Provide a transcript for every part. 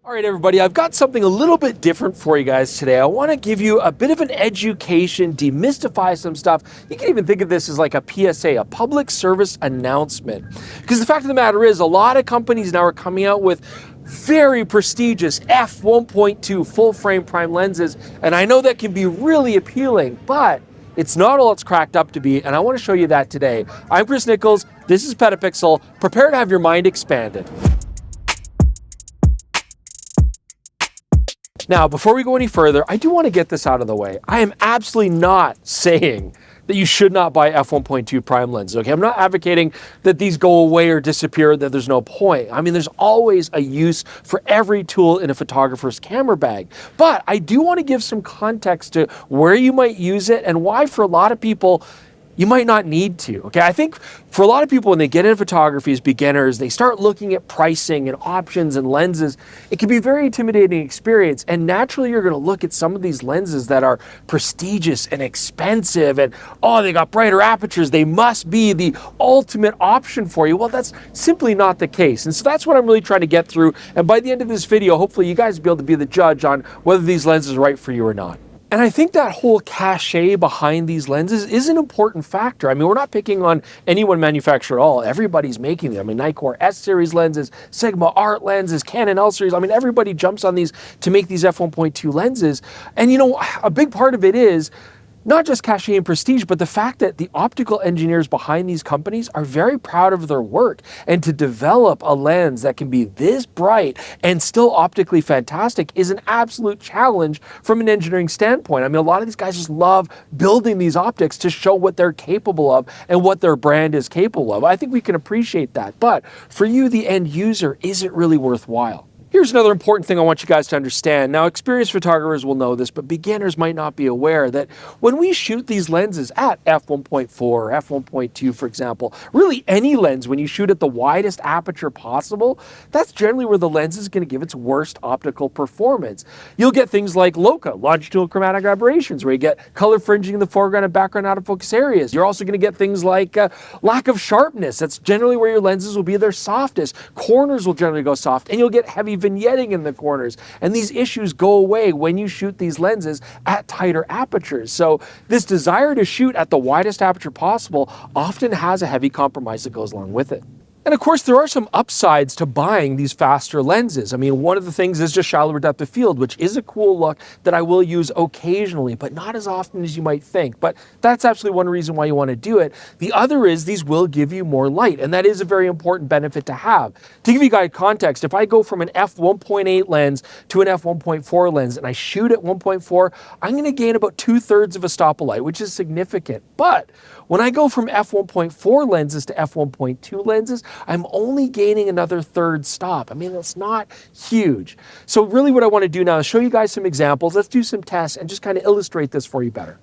All right, everybody, I've got something a little bit different for you guys today. I want to give you a bit of an education, demystify some stuff. You can even think of this as like a PSA, a public service announcement. Because the fact of the matter is, a lot of companies now are coming out with very prestigious f1.2 full frame prime lenses. And I know that can be really appealing, but it's not all it's cracked up to be, and I want to show you that today. I'm Chris Niccolls, this is PetaPixel. Prepare to have your mind expanded. Now, before we go any further, I do want to get this out of the way. I am absolutely not saying that you should not buy f1.2 prime lenses, okay? I'm not advocating that these go away or disappear, that there's no point. I mean, there's always a use for every tool in a photographer's camera bag. But I do want to give some context to where you might use it and why for a lot of people, you might not need to, okay? I think for a lot of people, when they get into photography as beginners, they start looking at pricing and options and lenses. It can be a very intimidating experience, and naturally you're gonna look at some of these lenses that are prestigious and expensive and, oh, they got brighter apertures, they must be the ultimate option for you. Well, that's simply not the case. And so that's what I'm really trying to get through. And by the end of this video, hopefully you guys will be able to be the judge on whether these lenses are right for you or not. And I think that whole cachet behind these lenses is an important factor. I mean, we're not picking on any one manufacturer at all. Everybody's making them. I mean, Nikkor S-series lenses, Sigma Art lenses, Canon L-series. I mean, everybody jumps on these to make these f1.2 lenses. And you know, a big part of it is not just cachet and prestige, but the fact that the optical engineers behind these companies are very proud of their work. And to develop a lens that can be this bright and still optically fantastic is an absolute challenge from an engineering standpoint. I mean, a lot of these guys just love building these optics to show what they're capable of and what their brand is capable of. I think we can appreciate that. But for you, the end user, is it really worthwhile? Here's another important thing I want you guys to understand. Now, experienced photographers will know this, but beginners might not be aware that when we shoot these lenses at f1.4 or f1.2, for example, really any lens, when you shoot at the widest aperture possible, that's generally where the lens is going to give its worst optical performance. You'll get things like LOCA, longitudinal chromatic aberrations, where you get color fringing in the foreground and background out of focus areas. You're also going to get things like lack of sharpness. That's generally where your lenses will be their softest. Corners will generally go soft, and you'll get heavy vignetting in the corners. And these issues go away when you shoot these lenses at tighter apertures. So this desire to shoot at the widest aperture possible often has a heavy compromise that goes along with it. And of course, there are some upsides to buying these faster lenses. I mean, one of the things is just shallower depth of field, which is a cool look that I will use occasionally, but not as often as you might think. But that's absolutely one reason why you want to do it. The other is these will give you more light, and that is a very important benefit to have. To give you guys context, if I go from an f1.8 lens to an f1.4 lens and I shoot at 1.4, I'm going to gain about 2/3 of a stop of light, which is significant. But when I go from f1.4 lenses to f1.2 lenses, I'm only gaining another third stop. I mean, that's not huge. So really what I want to do now is show you guys some examples. Let's do some tests and just kind of illustrate this for you better.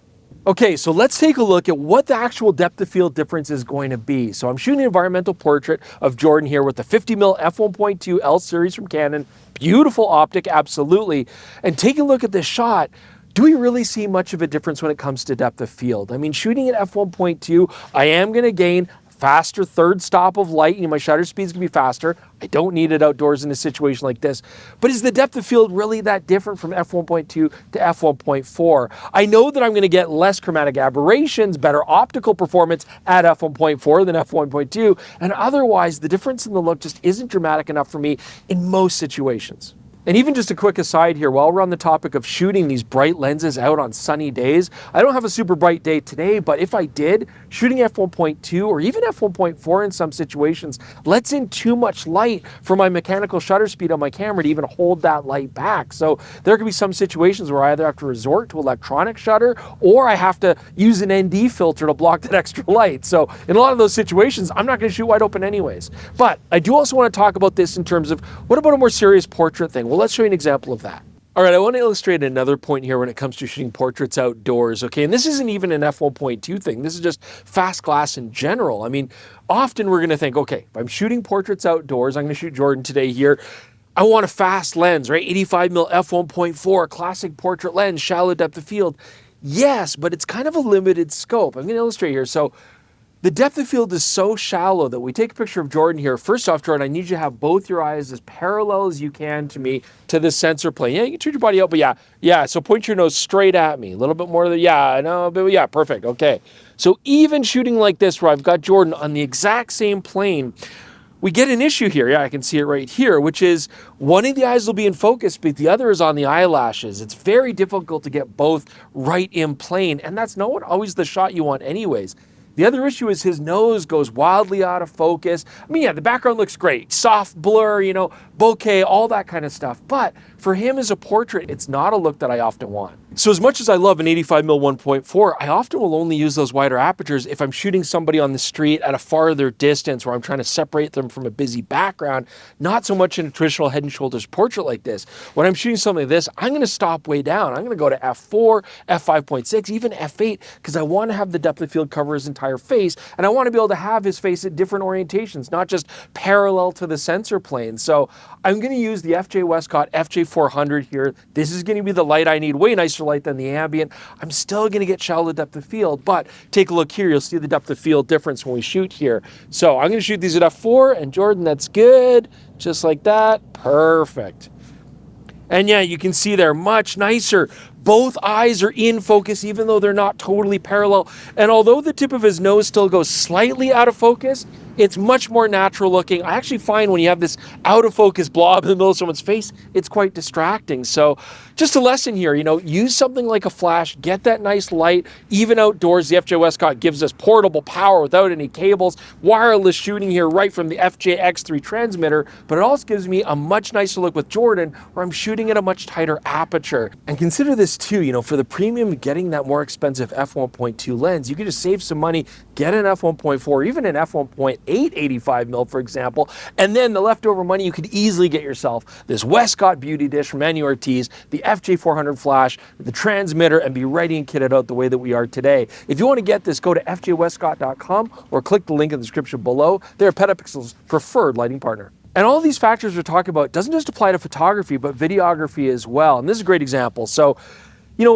Okay, so let's take a look at what the actual depth of field difference is going to be. So I'm shooting an environmental portrait of Jordan here with the 50mm f1.2 L series from Canon. Beautiful optic, absolutely. And take a look at this shot. Do we really see much of a difference when it comes to depth of field? I mean, shooting at f1.2, I am going to gain faster third stop of light. You know, my shutter speed's gonna be faster. I don't need it outdoors in a situation like this. But is the depth of field really that different from f1.2 to f1.4? I know that I'm gonna get less chromatic aberrations, better optical performance at f1.4 than f1.2, and otherwise the difference in the look just isn't dramatic enough for me in most situations. And even just a quick aside here, while we're on the topic of shooting these bright lenses out on sunny days, I don't have a super bright day today, but if I did, shooting f1.2 or even f1.4 in some situations lets in too much light for my mechanical shutter speed on my camera to even hold that light back. So there could be some situations where I either have to resort to electronic shutter or I have to use an ND filter to block that extra light. So in a lot of those situations, I'm not going to shoot wide open anyways. But I do also want to talk about this in terms of, what about a more serious portrait thing? Well, let's show you an example of that. All right, I want to illustrate another point here when it comes to shooting portraits outdoors, okay? And this isn't even an f1.2 thing. This is just fast glass in general. I mean, often we're going to think, okay, if I'm shooting portraits outdoors, I'm going to shoot Jordan today here. I want a fast lens, right? 85mm f1.4, classic portrait lens, shallow depth of field. Yes, but it's kind of a limited scope. I'm going to illustrate here. So The depth of field is so shallow that we take a picture of Jordan here. First off, Jordan, I need you to have both your eyes as parallel as you can to me, to the sensor plane. Yeah, you can turn your body out, but yeah. So point your nose straight at me. A little bit more, but yeah, perfect, okay. So even shooting like this, where I've got Jordan on the exact same plane, we get an issue here. Yeah, I can see it right here, which is one of the eyes will be in focus, but the other is on the eyelashes. It's very difficult to get both right in plane, and that's not always the shot you want anyways. The other issue is his nose goes wildly out of focus. I mean, yeah, the background looks great. Soft blur, bokeh, all that kind of stuff. But for him as a portrait, it's not a look that I often want. So as much as I love an 85mm 1.4, I often will only use those wider apertures if I'm shooting somebody on the street at a farther distance where I'm trying to separate them from a busy background, not so much in a traditional head and shoulders portrait like this. When I'm shooting something like this, I'm gonna stop way down. I'm gonna go to f4, f5.6, even f8, because I want to have the depth of field cover his entire face, and I want to be able to have his face at different orientations, not just parallel to the sensor plane. So I'm gonna use the FJ Westcott FJ400 here. This is gonna be the light I need, way nicer light than the ambient. I'm still gonna get shallow depth of field, but take a look here. You'll see the depth of field difference when we shoot here. So I'm gonna shoot these at f4, and Jordan, that's good. Just like that, perfect. And yeah, you can see they're much nicer. Both eyes are in focus, even though they're not totally parallel. And although the tip of his nose still goes slightly out of focus, it's much more natural looking. I actually find when you have this out of focus blob in the middle of someone's face, it's quite distracting. So just a lesson here, use something like a flash, get that nice light. Even outdoors, the FJ Westcott gives us portable power without any cables, wireless shooting here right from the FJ-X3 transmitter, but it also gives me a much nicer look with Jordan where I'm shooting at a much tighter aperture. And consider this too, for the premium, getting that more expensive f1.2 lens, you can just save some money, get an f1.4, even an f1.8 85mm, for example, and then the leftover money, you could easily get yourself this Westcott beauty dish from Manny Ortiz, the FJ400 flash, the transmitter, and be ready and kitted out the way that we are today. If you want to get this, go to fjwestcott.com or click the link in the description below. They're PetaPixel's preferred lighting partner. And all these factors we're talking about doesn't just apply to photography, but videography as well. And this is a great example. So,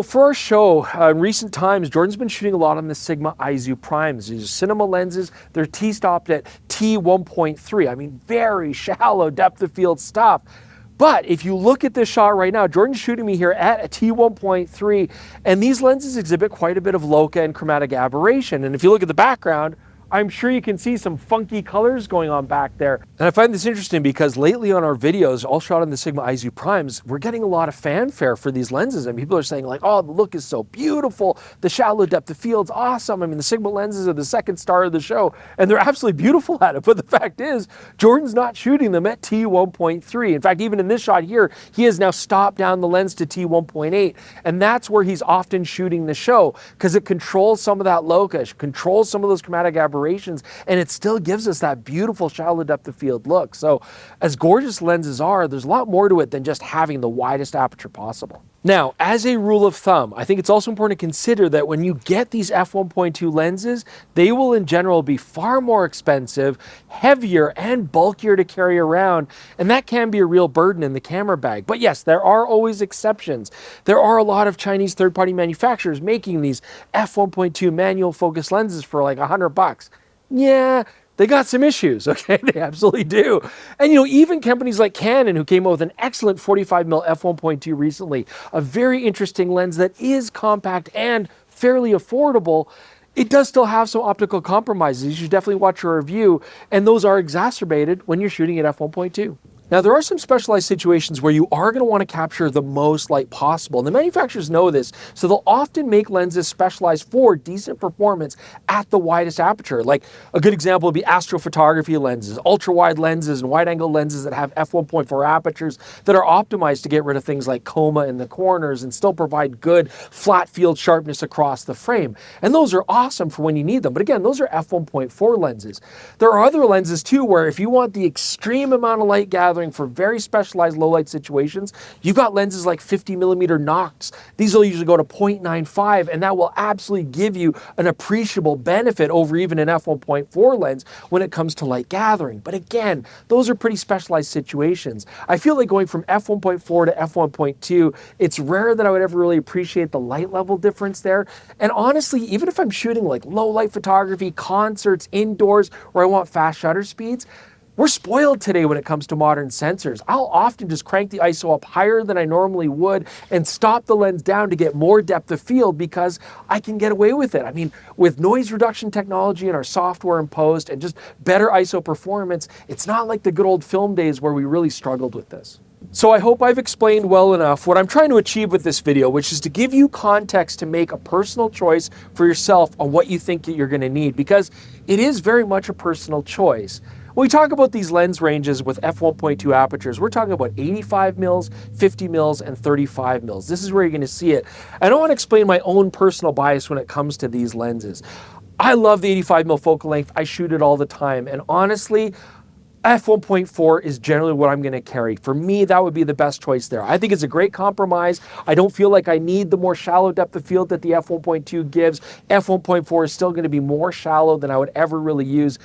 for our show, in recent times, Jordan's been shooting a lot on the Sigma Aizu Primes. These are cinema lenses. They're T-stopped at T1.3. I mean, very shallow depth of field stuff. But if you look at this shot right now, Jordan's shooting me here at a T1.3, and these lenses exhibit quite a bit of bokeh and chromatic aberration. And if you look at the background, I'm sure you can see some funky colors going on back there. And I find this interesting because lately on our videos, all shot on the Sigma Aizu Primes, we're getting a lot of fanfare for these lenses. And people are saying like, oh, the look is so beautiful. The shallow depth of field's awesome. I mean, the Sigma lenses are the second star of the show, and they're absolutely beautiful at it. But the fact is, Jordan's not shooting them at T1.3. In fact, even in this shot here, he has now stopped down the lens to T1.8. And that's where he's often shooting the show because it controls some of that bokeh, controls some of those chromatic aberrations, and it still gives us that beautiful shallow depth of field look. So as gorgeous lenses are, there's a lot more to it than just having the widest aperture possible. Now, as a rule of thumb, I think it's also important to consider that when you get these f1.2 lenses, they will in general be far more expensive, heavier, and bulkier to carry around, and that can be a real burden in the camera bag. But yes, there are always exceptions. There are a lot of Chinese third-party manufacturers making these f1.2 manual focus lenses for like $100. Yeah, they got some issues, okay? They absolutely do. And even companies like Canon, who came out with an excellent 45mm f1.2 recently, a very interesting lens that is compact and fairly affordable, it does still have some optical compromises. You should definitely watch a review, and those are exacerbated when you're shooting at f1.2. Now, there are some specialized situations where you are going to want to capture the most light possible. And the manufacturers know this, so they'll often make lenses specialized for decent performance at the widest aperture. Like a good example would be astrophotography lenses, ultra-wide lenses, and wide-angle lenses that have f1.4 apertures that are optimized to get rid of things like coma in the corners and still provide good flat field sharpness across the frame. And those are awesome for when you need them. But again, those are f1.4 lenses. There are other lenses too where if you want the extreme amount of light gathering gathering for very specialized low light situations, you've got lenses like 50mm Nox. These will usually go to 0.95, and that will absolutely give you an appreciable benefit over even an f1.4 lens when it comes to light gathering. But again, those are pretty specialized situations. I feel like going from f1.4 to f1.2, it's rare that I would ever really appreciate the light level difference there. And honestly, even if I'm shooting like low light photography, concerts, indoors, where I want fast shutter speeds, we're spoiled today when it comes to modern sensors. I'll often just crank the ISO up higher than I normally would and stop the lens down to get more depth of field because I can get away with it. I mean, with noise reduction technology and our software in post and just better ISO performance, it's not like the good old film days where we really struggled with this. So I hope I've explained well enough what I'm trying to achieve with this video, which is to give you context to make a personal choice for yourself on what you think that you're going to need, because it is very much a personal choice. When we talk about these lens ranges with f1.2 apertures, we're talking about 85 mils, 50 mils, and 35 mils. This is where you're going to see it. I don't want to explain my own personal bias when it comes to these lenses. I love the 85 mil focal length. I shoot it all the time. And honestly, f1.4 is generally what I'm going to carry. For me, that would be the best choice there. I think it's a great compromise. I don't feel like I need the more shallow depth of field that the f1.2 gives. f1.4 is still going to be more shallow than I would ever really use.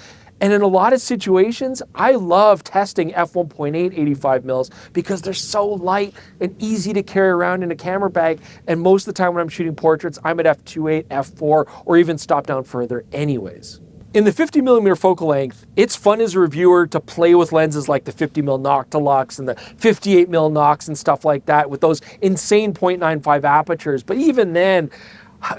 And in a lot of situations, I love testing f1.8 85 mils because they're so light and easy to carry around in a camera bag. And most of the time when I'm shooting portraits, I'm at f2.8, f4, or even stop down further anyways. In the 50mm focal length, it's fun as a reviewer to play with lenses like the 50mm Noctilux and the 58mm Nox and stuff like that with those insane 0.95 apertures. But even then,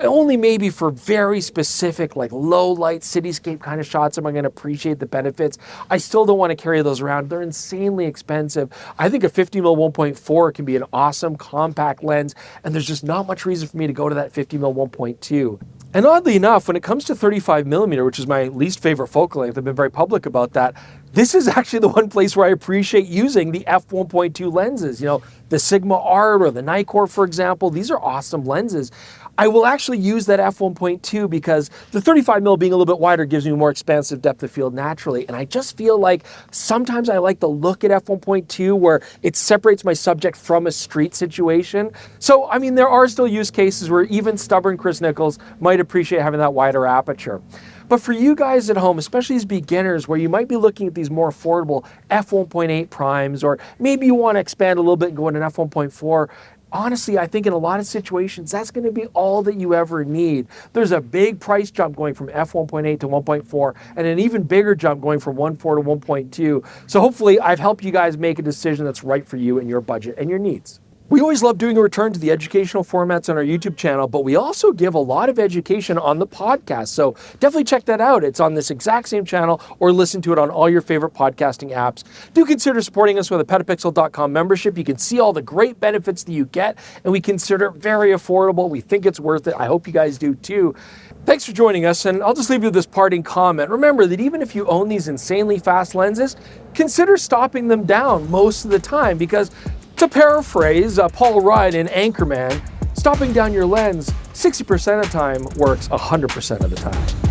only maybe for very specific, like low light cityscape kind of shots am I going to appreciate the benefits. I still don't want to carry those around. They're insanely expensive. I think a 50mm 1.4 can be an awesome compact lens, and there's just not much reason for me to go to that 50mm 1.2. And oddly enough, when it comes to 35mm, which is my least favorite focal length, I've been very public about that, this is actually the one place where I appreciate using the f1.2 lenses. You know, the Sigma Art or the Niccolls, for example, these are awesome lenses. I will actually use that f1.2 because the 35mm being a little bit wider gives me more expansive depth of field naturally. And I just feel like sometimes I like the look at f1.2 where it separates my subject from a street situation. So, I mean, there are still use cases where even stubborn Chris Niccolls might appreciate having that wider aperture. But for you guys at home, especially as beginners, where you might be looking at these more affordable f1.8 primes, or maybe you want to expand a little bit and go into an f1.4, honestly, I think in a lot of situations, that's going to be all that you ever need. There's a big price jump going from f1.8 to 1.4, and an even bigger jump going from 1.4 to 1.2. So hopefully I've helped you guys make a decision that's right for you and your budget and your needs. We always love doing a return to the educational formats on our YouTube channel, but we also give a lot of education on the podcast. So definitely check that out. It's on this exact same channel, or listen to it on all your favorite podcasting apps. Do consider supporting us with a PetaPixel.com membership. You can see all the great benefits that you get, and we consider it very affordable. We think it's worth it. I hope you guys do too. Thanks for joining us, and I'll just leave you with this parting comment. Remember that even if you own these insanely fast lenses, consider stopping them down most of the time, because to paraphrase Paul Rudd in Anchorman, stopping down your lens 60% of the time works 100% of the time.